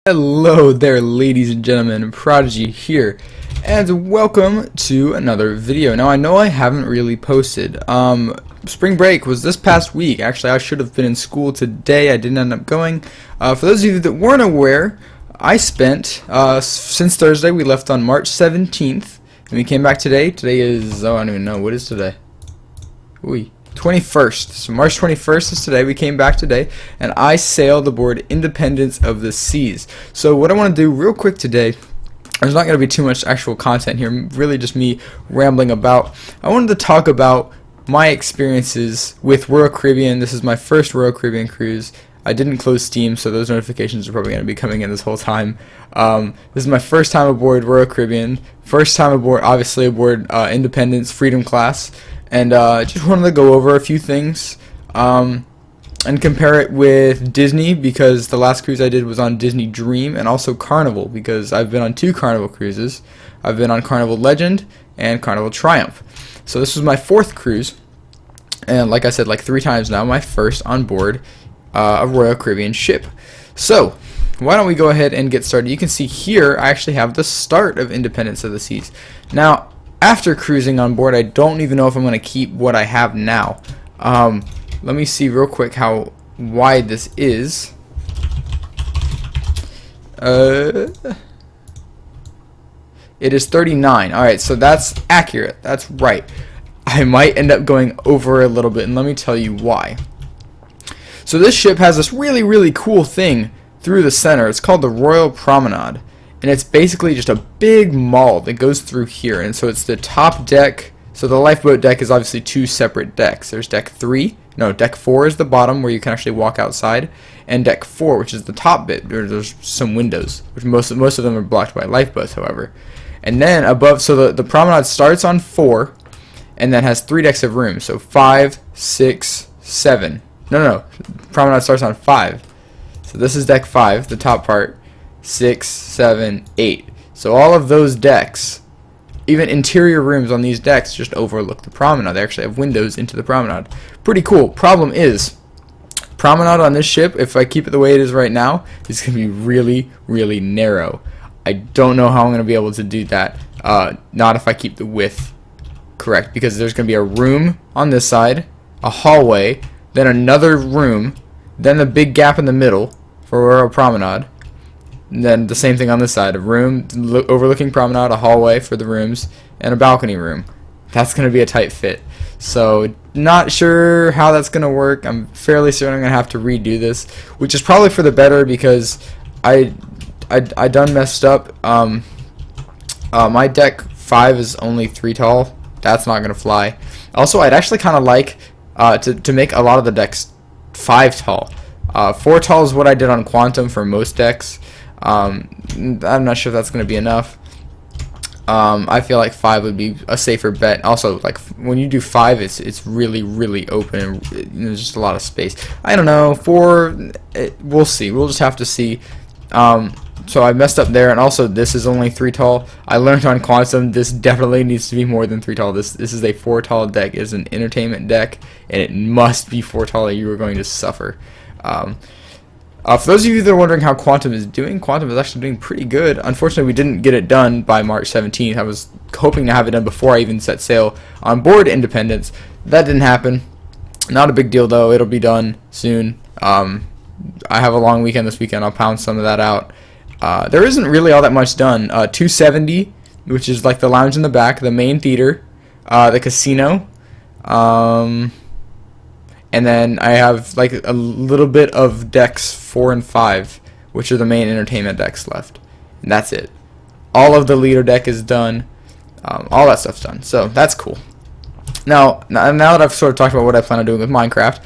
Hello there, ladies and gentlemen, Prodigy here, and welcome to another video. Now, I know I haven't really posted. Spring break was this past week. Actually, I should have been in school today. I didn't end up going. For those of you that weren't aware, I spent, since Thursday, we left on March 17th, and we came back today. Today is, I don't even know, what is today? 21st. So March 21st is today. We came back today, and I sailed aboard Independence of the Seas. So what I want to do real quick today, there's not going to be too much actual content here, really just me rambling about. I wanted to talk about my experiences with Royal Caribbean. This is my first Royal Caribbean cruise. I didn't close Steam, so those notifications are probably going to be coming in this whole time. This is my first time aboard Royal Caribbean. First time aboard, obviously aboard Independence Freedom Class. And just wanted to go over a few things and compare it with Disney, because the last cruise I did was on Disney Dream, and also Carnival, because I've been on 2 Carnival cruises. I've been on Carnival Legend and Carnival Triumph. So this was my 4th cruise, and like I said, like 3 times now, my first on board a Royal Caribbean ship. So why don't we go ahead and get started. You can see here I actually have the start of Independence of the Seas. Now, after cruising on board, I don't even know if I'm going to keep what I have now. Let me see real quick how wide this is. It is 39. Alright, so that's accurate. That's right. I might end up going over a little bit, and let me tell you why. So this ship has this really cool thing through the center. It's called the Royal Promenade. And it's basically just a big mall that goes through here. And so it's the top deck. So the lifeboat deck is obviously 2 separate decks. There's deck 4 is the bottom where you can actually walk outside, and deck 4, which is the top bit, where there's some windows, which most of them are blocked by lifeboats, however. And then above, so the promenade starts on 4 and then has 3 decks of rooms. So 5, 6, 7. No. Promenade starts on 5. So this is deck 5, the top part. 6, 7, 8. So all of those decks, even interior rooms on these decks, just overlook the promenade. They actually have windows into the promenade. Pretty cool. Problem is, promenade on this ship, if I keep it the way it is right now, is going to be really narrow. I don't know how I'm going to be able to do that. Not if I keep the width correct, because there's going to be a room on this side, a hallway, then another room, then the big gap in the middle for Royal Promenade. And then the same thing on this side, a room overlooking promenade, a hallway for the rooms, and a balcony room. That's going to be a tight fit. So not sure how that's going to work. I'm fairly certain I'm going to have to redo this, which is probably for the better, because I done messed up. My deck 5 is only 3 tall. That's not going to fly. Also, I'd actually kind of like to make a lot of the decks 5 tall. 4 tall is what I did on Quantum for most decks. I'm not sure if that's going to be enough. I feel like 5 would be a safer bet. Also, like when you do 5, it's really open, and there's just a lot of space. I don't know. 4, we'll see. We'll just have to see. So I messed up there, and also this is only 3 tall. I learned on Quantum this definitely needs to be more than 3 tall. This is a 4 tall deck. It's an entertainment deck, and it must be 4 tall, or you are going to suffer. For those of you that are wondering how Quantum is doing, Quantum is actually doing pretty good. Unfortunately, we didn't get it done by March 17th. I was hoping to have it done before I even set sail on board Independence. That didn't happen. Not a big deal, though. It'll be done soon. I have a long weekend this weekend. I'll pound some of that out. There isn't really all that much done. 270, which is like the lounge in the back, the main theater, the casino, and then I have like a little bit of decks 4 and 5, which are the main entertainment decks left. And that's it. All of the leader deck is done. All that stuff's done. So that's cool. Now that I've sort of talked about what I plan on doing with Minecraft,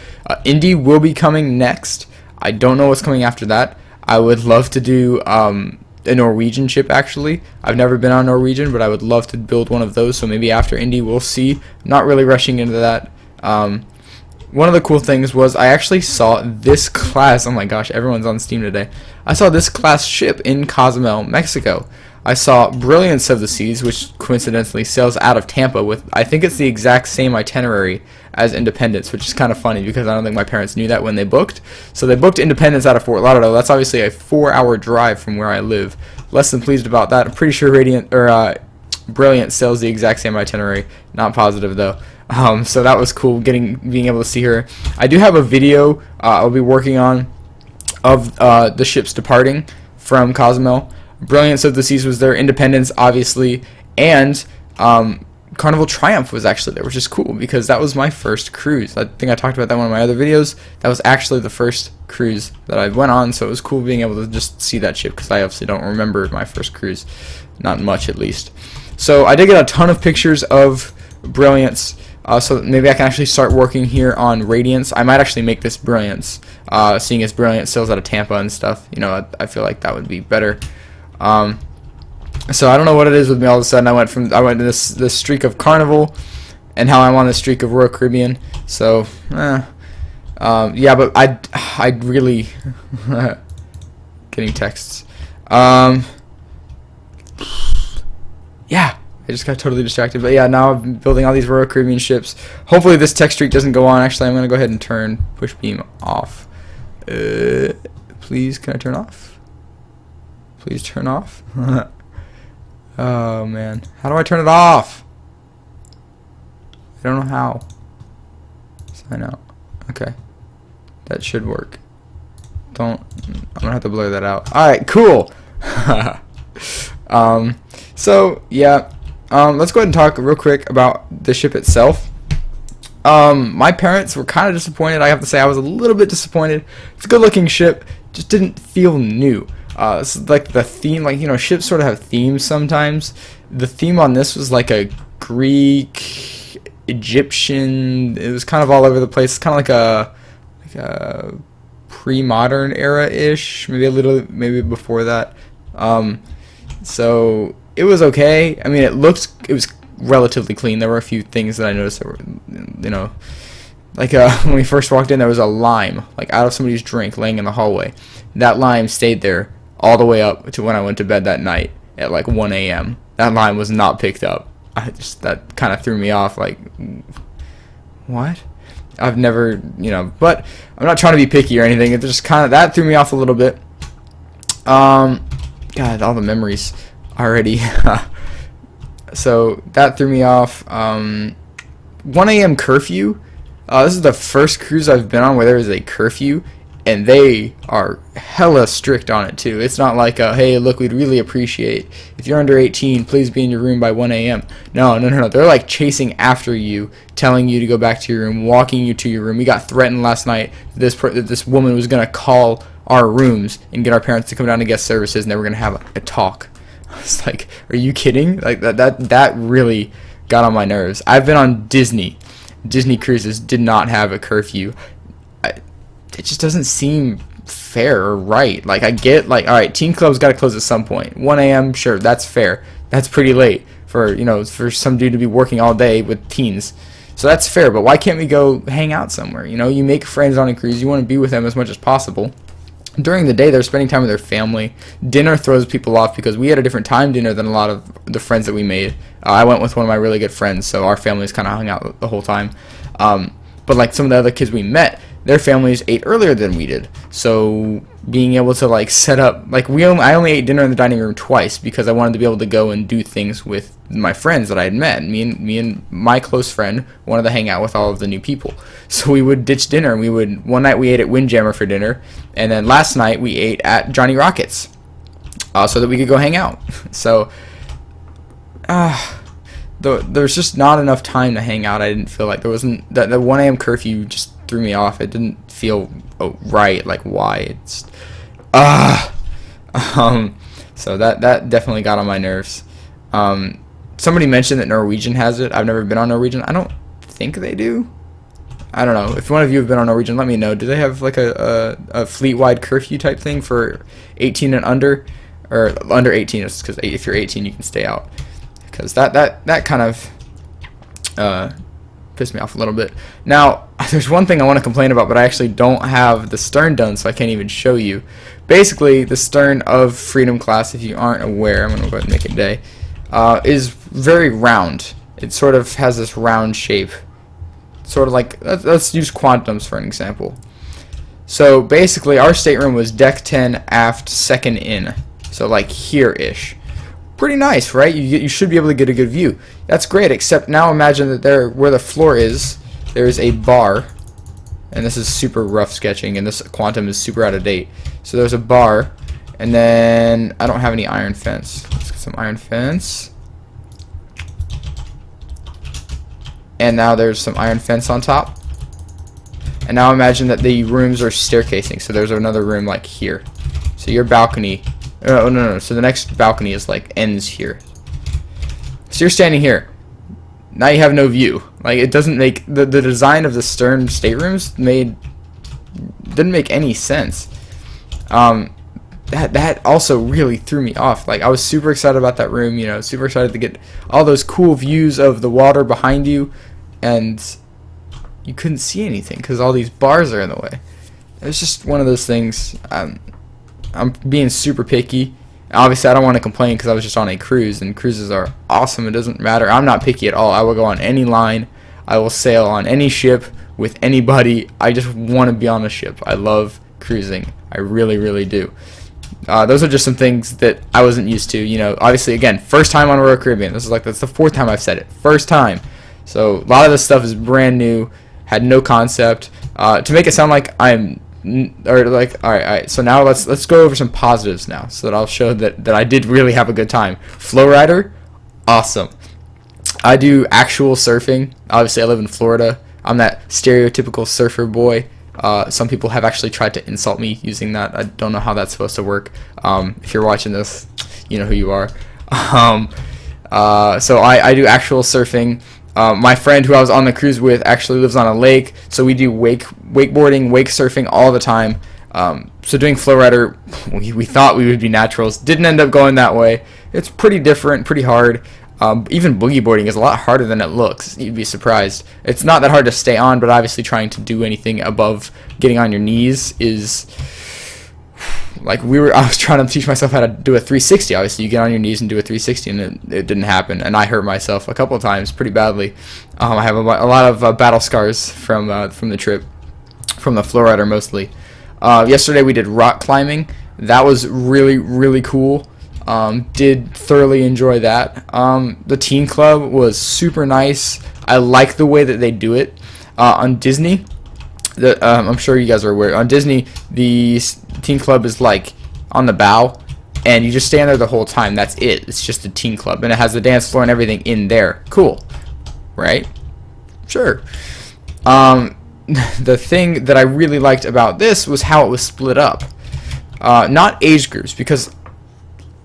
Indy will be coming next. I don't know what's coming after that. I would love to do a Norwegian ship, actually. I've never been on Norwegian, but I would love to build one of those. So maybe after Indy, we'll see. Not really rushing into that. One of the cool things was I actually saw this class. Oh my gosh, everyone's on Steam today. I saw this class ship in Cozumel, Mexico. I saw Brilliance of the Seas, which coincidentally sails out of Tampa with, I think it's the exact same itinerary as Independence, which is kind of funny because I don't think my parents knew that when they booked. So they booked Independence out of Fort Lauderdale. That's obviously a 4-hour drive from where I live. Less than pleased about that. I'm pretty sure Brilliant sails the exact same itinerary. Not positive though. So that was cool being able to see her. I do have a video I'll be working on of the ships departing from Cozumel. Brilliance of the Seas was there, Independence obviously, and Carnival Triumph was actually there, which is cool because that was my first cruise. I think I talked about that in one of my other videos. That was actually the first cruise that I went on, so it was cool being able to just see that ship because I obviously don't remember my first cruise, not much at least. So I did get a ton of pictures of Brilliance. So maybe I can actually start working here on Radiance. I might actually make this Brilliance, seeing as Brilliance sails out of Tampa and stuff. You know, I feel like that would be better. So I don't know what it is with me. All of a sudden, I went to this streak of Carnival, and how I'm on this streak of Royal Caribbean. So, yeah, but I really getting texts. Yeah. I just got totally distracted, but yeah, now I'm building all these Royal Caribbean ships. Hopefully this tech streak doesn't go on. Actually, I'm going to go ahead and turn push beam off. Please, can I turn off? Please turn off. Oh, man. How do I turn it off? I don't know how. Sign out. Okay. That should work. I'm going to have to blur that out. Alright, cool. So, yeah. Let's go ahead and talk real quick about the ship itself. My parents were kind of disappointed. I have to say I was a little bit disappointed. It's a good looking ship, just didn't feel new. It's like the theme, like, you know, ships sort of have themes sometimes. The theme on this was like a Greek, Egyptian, it was kind of all over the place. It's kind of like a pre-modern era-ish, maybe before that. So it was okay. I mean, it was relatively clean. There were a few things that I noticed that were, you know, like when we first walked in, there was a lime like out of somebody's drink laying in the hallway. That lime stayed there all the way up to when I went to bed that night at like 1 a.m. That lime was not picked up. That kind of threw me off. Like, what? I've never, you know, but I'm not trying to be picky or anything. It just kind of, that threw me off a little bit. God, all the memories already. So that threw me off. 1 a.m. curfew. This is the first cruise I've been on where there is a curfew, and they are hella strict on it too. It's not like, hey, look, we'd really appreciate if you're under 18, please be in your room by 1 a.m. No. They're like chasing after you, telling you to go back to your room, walking you to your room. We got threatened last night that this woman was gonna call our rooms and get our parents to come down to guest services, and they were gonna have a talk. It's like, are you kidding? Like that really got on my nerves. I've been on Disney cruises, did not have a curfew. It just doesn't seem fair or right. Like, I get, like, all right, teen club's got to close at some point. 1 a.m., sure, that's fair. That's pretty late for, you know, for some dude to be working all day with teens. So that's fair, but why can't we go hang out somewhere? You know, you make friends on a cruise. You want to be with them as much as possible. During the day, they're spending time with their family. Dinner throws people off because we had a different time dinner than a lot of the friends that we made. I went with one of my really good friends, so our families kind of hung out the whole time. But like some of the other kids we met, their families ate earlier than we did. So being able to like set up, like I only ate dinner in the dining room twice because I wanted to be able to go and do things with my friends that I had met. Me and my close friend wanted to hang out with all of the new people. So we would ditch dinner, and one night we ate at Windjammer for dinner, and then last night we ate at Johnny Rockets, so that we could go hang out. So there's just not enough time to hang out. I didn't feel like there wasn't the 1 a.m. curfew just threw me off. It didn't feel right. Like, why? It's so that definitely got on my nerves. Somebody mentioned that Norwegian has it. I've never been on Norwegian. I don't think they do. I don't know. If one of you have been on Norwegian, let me know. Do they have like a fleet-wide curfew type thing for 18 and under, or under 18? It's because if you're 18, you can stay out. Because that kind of pissed me off a little bit. Now, there's one thing I want to complain about, but I actually don't have the stern done, so I can't even show you. Basically, the stern of Freedom class, if you aren't aware, I'm going to go ahead and make it day, is very round. It sort of has this round shape. Sort of like, let's use quantums for an example. So basically, our stateroom was deck 10, aft, second in. So like here-ish. Pretty nice, right? You should be able to get a good view. That's great, except now imagine that there, where the floor is, there is a bar. And this is super rough sketching, and this quantum is super out of date. So there's a bar, and then I don't have any iron fence. Let's get some iron fence. And now there's some iron fence on top. And now imagine that the rooms are staircasing. So there's another room like here. So your balcony, oh no, so the next balcony is like ends here. So you're standing here. Now you have no view. Like, it doesn't make the design of the stern staterooms didn't make any sense. That also really threw me off. Like, I was super excited about that room, you know, super excited to get all those cool views of the water behind you, and you couldn't see anything because all these bars are in the way. It was just one of those things. I'm being super picky. Obviously, I don't want to complain because I was just on a cruise, and cruises are awesome. It doesn't matter. I'm not picky at all. I will go on any line. I will sail on any ship with anybody. I just want to be on a ship. I love cruising. I really, really do. Those are just some things that I wasn't used to. You know, obviously, again, first time on Royal Caribbean. That's the fourth time I've said it. First time. So a lot of this stuff is brand new. Had no concept. To make it sound like I'm, or like, all right. So now let's go over some positives now, so that I'll show that I did really have a good time. Flow rider, awesome. I do actual surfing. Obviously, I live in Florida. I'm that stereotypical surfer boy. Some people have actually tried to insult me using that. I don't know how that's supposed to work. If you're watching this, you know who you are. So I do actual surfing. My friend who I was on the cruise with actually lives on a lake, so we do wakeboarding, wake surfing all the time. So doing flow rider, we thought we would be naturals. Didn't end up going that way. It's pretty different, pretty hard. Even boogie boarding is a lot harder than it looks. You'd be surprised. It's not that hard to stay on, but obviously trying to do anything above getting on your knees is like I was trying to teach myself how to do a 360. Obviously, you get on your knees and do a 360, and it didn't happen. And I hurt myself a couple of times pretty badly. I have a lot of battle scars from the trip, from the flow rider mostly. Yesterday we did rock climbing. That was really, really cool. Did thoroughly enjoy that. The teen club was super nice. I like the way that they do it. On Disney, I'm sure you guys are aware. On Disney, the teen club is like on the bow, and you just stand there the whole time. That's it. It's just a teen club, and it has the dance floor and everything in there. Cool, right? Sure. The thing that I really liked about this was how it was split up. Not age groups, because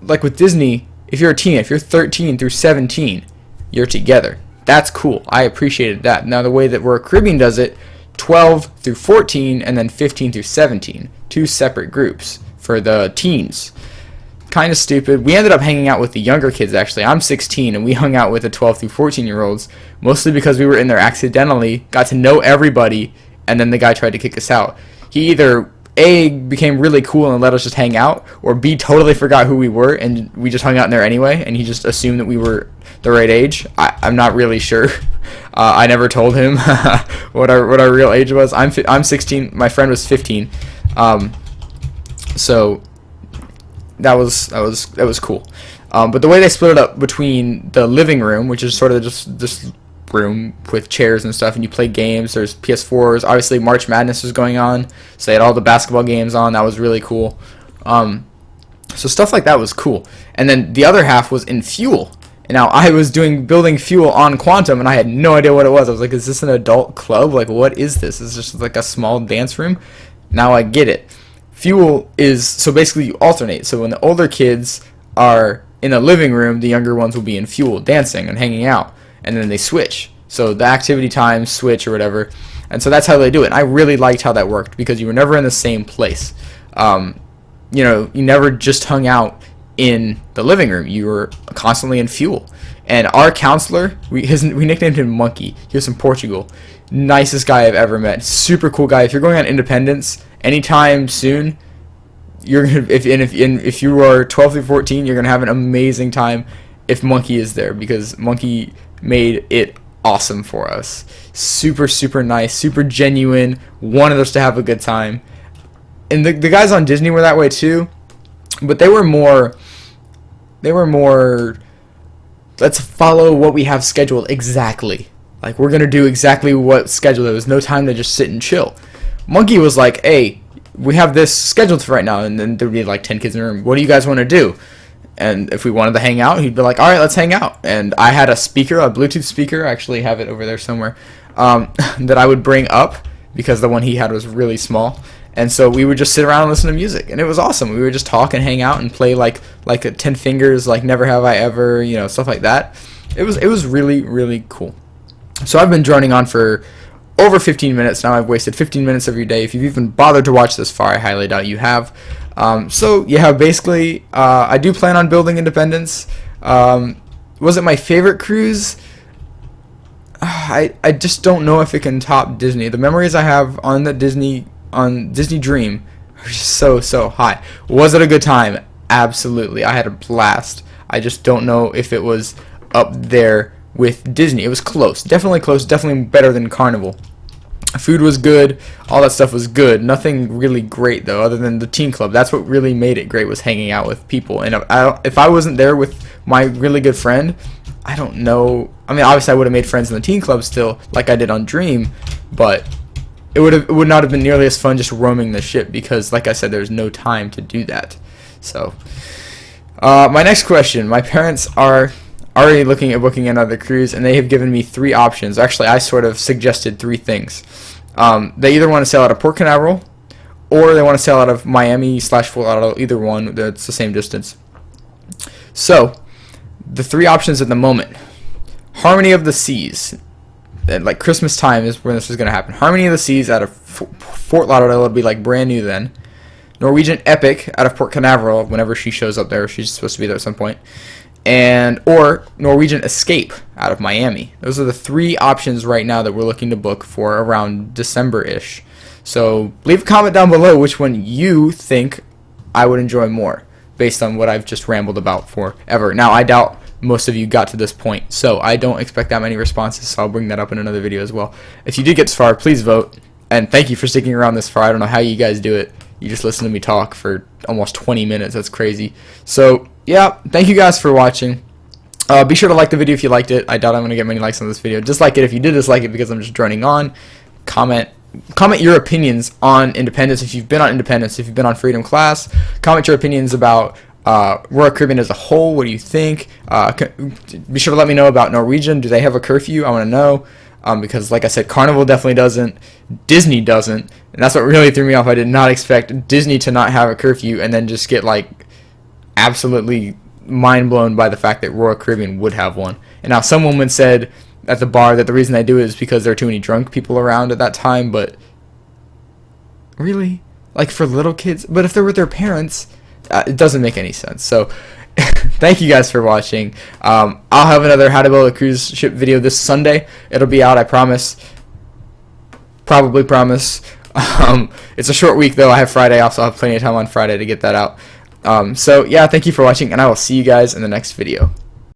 like with Disney, if you're a teen, if you're 13 through 17, you're together. That's cool. I appreciated that. Now the way that Royal Caribbean does it, 12 through 14 and then 15 through 17, two separate groups for the teens. Kind of stupid. We ended up hanging out with the younger kids, actually. I'm 16, and we hung out with the 12 through 14-year-olds, mostly because we were in there accidentally, got to know everybody, and then the guy tried to kick us out. He either A, became really cool and let us just hang out, or B, totally forgot who we were, and we just hung out in there anyway, and he just assumed that we were the right age. I'm not really sure. I never told him what our real age was. I'm 16. My friend was 15. So that was cool. But the way they split it up between the living room, which is sort of just this room with chairs and stuff, and you play games. There's PS4s. Obviously, March Madness was going on, so they had all the basketball games on. That was really cool. So stuff like that was cool. And then the other half was in fuel. And now I was building fuel on Quantum, and I had no idea what it was. I was like, is this an adult club? Like, what is this? It's just like a small dance room. Now I get it. Fuel is, so basically you alternate. So when the older kids are in the living room, the younger ones will be in fuel, dancing and hanging out. And then they switch. So the activity times switch or whatever. And so that's how they do it. And I really liked how that worked, because you were never in the same place. You know, you never just hung out in the living room. You were constantly in fuel. And our counselor, we nicknamed him Monkey. He was from Portugal. nicest guy I've ever met. Super cool guy. If you're going on Independence anytime soon, you're gonna, if you are 12 through 14, you're gonna have an amazing time if Monkey is there, because Monkey made it awesome for us. Super, super nice, super genuine, wanted us to have a good time. And the guys on Disney were that way too, but they were more let's follow what we have scheduled exactly. Like, we're gonna do exactly what's scheduled. There was no time to just sit and chill. Monkey was like, hey, we have this scheduled for right now, and then there'd be like 10 kids in the room. What do you guys want to do? And if we wanted to hang out, he'd be like, all right, let's hang out. And I had a speaker, a Bluetooth speaker, I actually have it over there somewhere, that I would bring up because the one he had was really small. And so we would just sit around and listen to music, and it was awesome. We would just talk and hang out and play like a 10 Fingers, like Never Have I Ever, you know, stuff like that. It was really, really cool. So I've been droning on for over 15 minutes now. I've wasted 15 minutes of your day. If you've even bothered to watch this far, I highly doubt you have. So yeah, basically, I do plan on building Independence. Was it my favorite cruise? I just don't know if it can top Disney. The memories I have on Disney Dream are just so high. Was it a good time? Absolutely. I had a blast. I just don't know if it was up there with Disney. It was close, definitely better than Carnival. Food was good, all that stuff was good. Nothing really great though, other than the teen club. That's what really made it great, was hanging out with people. And if I wasn't there with my really good friend, I don't know. I mean, obviously I would have made friends in the teen club still, like I did on Dream, but it would not have been nearly as fun just roaming the ship, because, like I said, there's no time to do that. So, my next question: my parents are already looking at booking another cruise, and they have given me 3 options. Actually, I sort of suggested 3 things. They either want to sail out of Port Canaveral, or they want to sail out of Miami/Fort Lauderdale. Either one, that's the same distance. So, the 3 options at the moment: Harmony of the Seas. And like Christmas time is when this is going to happen. Harmony of the Seas out of Fort Lauderdale would be like brand new then. Norwegian Epic out of Port Canaveral, whenever she shows up there. She's supposed to be there at some point. Or Norwegian Escape out of Miami. Those are the 3 options right now that we're looking to book for around December-ish. So leave a comment down below which one you think I would enjoy more, based on what I've just rambled about forever. Now, I doubt most of you got to this point, so I don't expect that many responses, so I'll bring that up in another video as well. If you did get this far, please vote, and thank you for sticking around this far. I don't know how you guys do it. You just listen to me talk for almost 20 minutes. That's crazy. So, yeah, thank you guys for watching. Be sure to like the video if you liked it. I doubt I'm going to get many likes on this video. Dislike it if you did dislike it, because I'm just droning on. Comment your opinions on Independence. If you've been on Independence, if you've been on Freedom Class, comment your opinions about Royal Caribbean as a whole. What do you think? Be sure to let me know about Norwegian. Do they have a curfew? I want to know. Because, like I said, Carnival definitely doesn't. Disney doesn't. And that's what really threw me off. I did not expect Disney to not have a curfew and then just get, like, absolutely mind blown by the fact that Royal Caribbean would have one. And now some woman said at the bar that the reason they do it is because there are too many drunk people around at that time. But really? Like, for little kids? But if they're with their parents, it doesn't make any sense. So thank you guys for watching. I'll have another How to Build a Cruise Ship video this Sunday. It'll be out, I promise. Probably promise. It's a short week, though. I have Friday off, so I'll have plenty of time on Friday to get that out. So, yeah, thank you for watching, and I will see you guys in the next video.